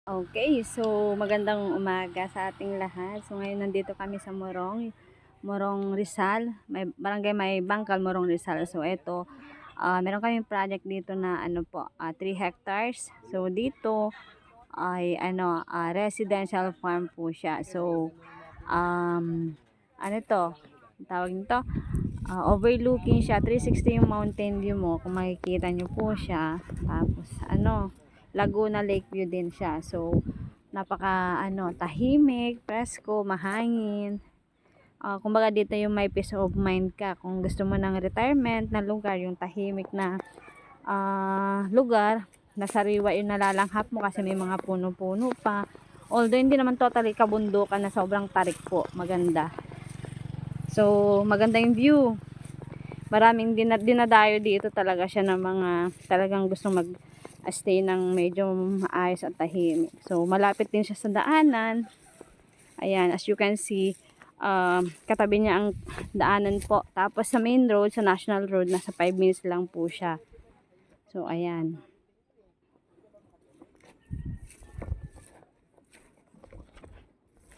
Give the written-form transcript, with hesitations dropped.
Okay, so magandang umaga sa ating lahat. So ngayon nandito kami sa Morong Rizal, may barangay May Bangkal, Morong Rizal. So ito, meron kaming project dito na 3 hectares. So dito ay residential farm po siya. So ano to? Tawag nito, overlooking siya, 360 yung mountain view mo. Kung makikita nyo po siya. Tapos Laguna Lake View din siya. So napaka tahimik, presko, mahangin. Kumbaga dito yung may peace of mind ka. Kung gusto mo ng retirement na lugar, yung tahimik na lugar, nasariwa yung nalalanghap mo kasi may mga puno-puno pa. Although hindi naman totally kabundukan na sobrang tarik po, maganda. So maganda yung view. Maraming dinadayo dito talaga siya ng mga talagang gusto mag-stay ng medyo maayos at tahimik. So malapit din siya sa daanan. Ayan, as you can see, katabi niya ang daanan po. Tapos sa main road, sa National Road, nasa 5 minutes lang po siya. So ayan.